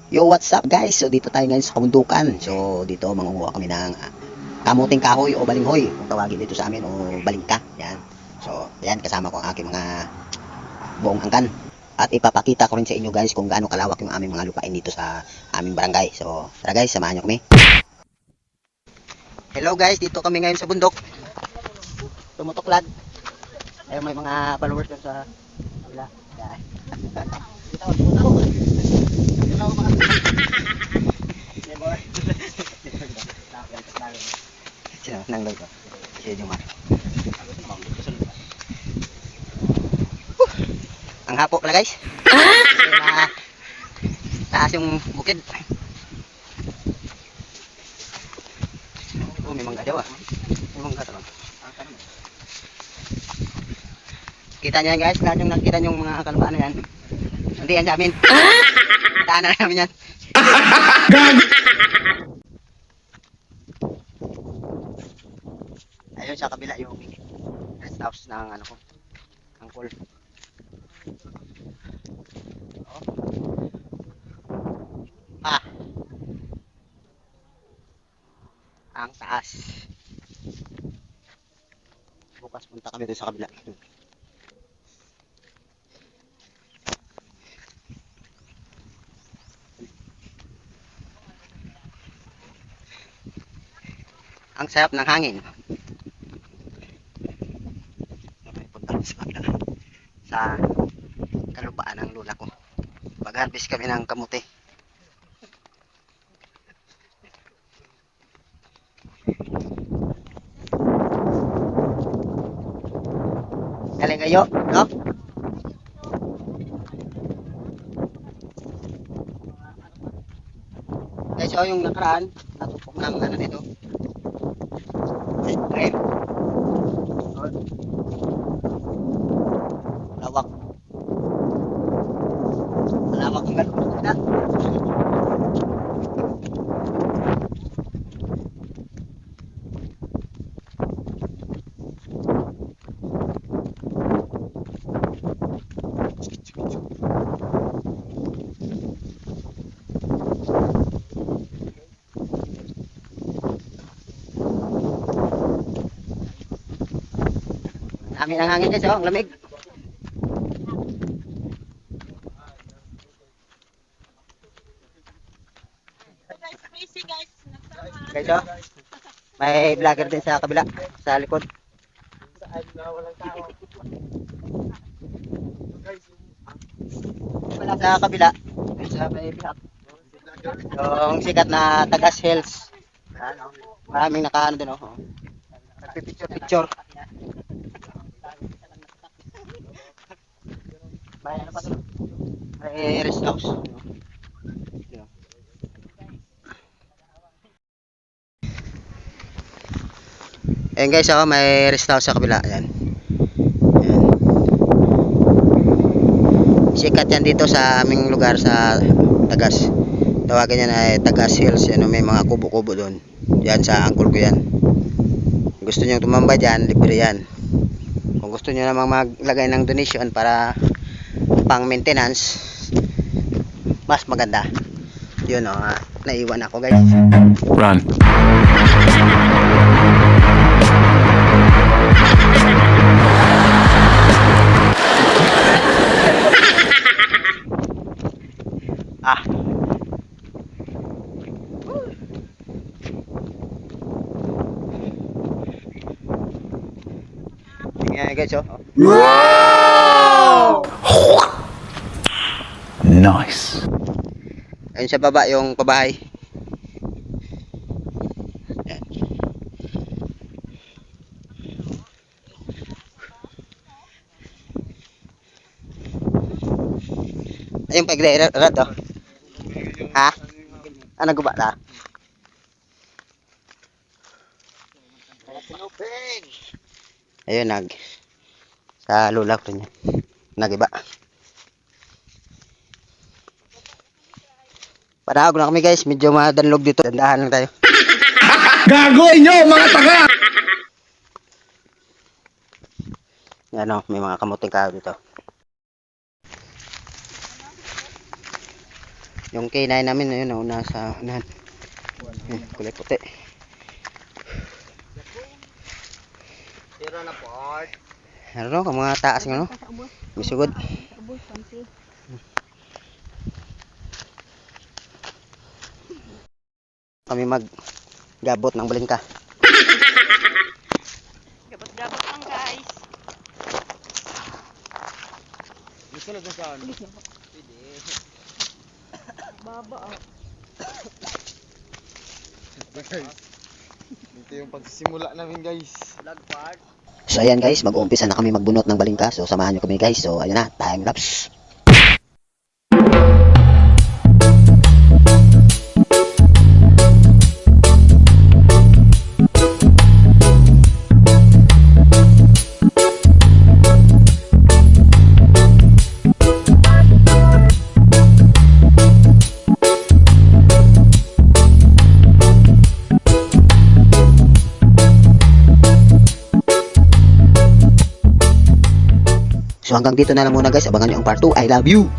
Yo, what's up guys? So dito tayo ngayon sa kabundukan. So dito mangunguha kami ng kamuting kahoy o balinghoy kung tawagin dito sa amin, o balingka. Yan. So yan, kasama ko ang aking mga buong angkan. At ipapakita ko rin sa inyo guys kung gaano kalawak yung aming mga lupain dito sa aming barangay. So tara guys, samahan nyo kami. Hello guys, dito kami ngayon sa bundok. Tumutuklad. Ayun, may mga followers doon sa kabila. Yan. Sino nang logo? Si Jomar. Ang hapo pala guys. Na taas yung bukid. Oh, may mangga daw ah. May mangga talaga. Kita niyo yan guys, lahat yung nakita yung mga kalupaan na yan. Hindi yan sa amin. Daanan na namin yan. Ayun sa kabila yung rest house ng ano ko, ang pool. Ah, ang taas. Bukas punta kami doon sa kabila. Ang sarap ng hangin. Punta kami sa kabila. Sa kalupaan ng lula ko. Mag-harvest kami ng kamuti. Galing kayo, no? Guys, so yung nakaraan, natupok ng ano dito. Ay, lawak. Malawak ang galon na. Amin ang hangin guys, oh, ang lamig. Guys, oh, may vlogger din sa kabila, sa likod. Wala sa kabila, sa may pihak. Yung sikat na Tagas Hills. Ano, maraming nakaano din, oh. Nagpipicture-picture. May ano pa doon? May rest house. Ayan guys, oh, may rest house sa kabila. Ayan. Ayan. Sikat yan dito sa aming lugar sa Tagas. Tawagan yan ay Tagas Hills. Yan, may mga kubo-kubo doon. Yan sa angkol ko yan. Gusto nyo tumambay dyan, libre yan. Kung gusto nyo namang maglagay ng donation para pang maintenance, mas maganda. Yun, oh, naiwan ako guys. Run. Ah. Tingnan guys, oh. Wow! Nice. Ayun sa baba yung pabahay. Yan. Ayun pag-rad, oh. Ha? Ano guba na? Ayun, sa lula ko rin yan. Nagiba. Panahog na kami guys, medyo madanlog dito. Dandahan lang tayo. Gago inyo mga taga! Yan, oh, may mga kamuting kahoy dito. Yung K9 namin ayun nauna sa unahan. Kulay puti. Tira na part. Ano ka mga taas ng ano? Misugod. Kami maggabot ng balingka. Gabot-gabot lang guys. Gusto na kung saan. Baba ah. Ito yung pagsisimula namin guys. Vlog part. So ayan guys, mag-uumpisa na kami magbunot ng balingka. So samahan nyo kami guys. So ayan na, time lapse. So hanggang dito na lang muna guys. Abangan nyo ang part 2. I love you!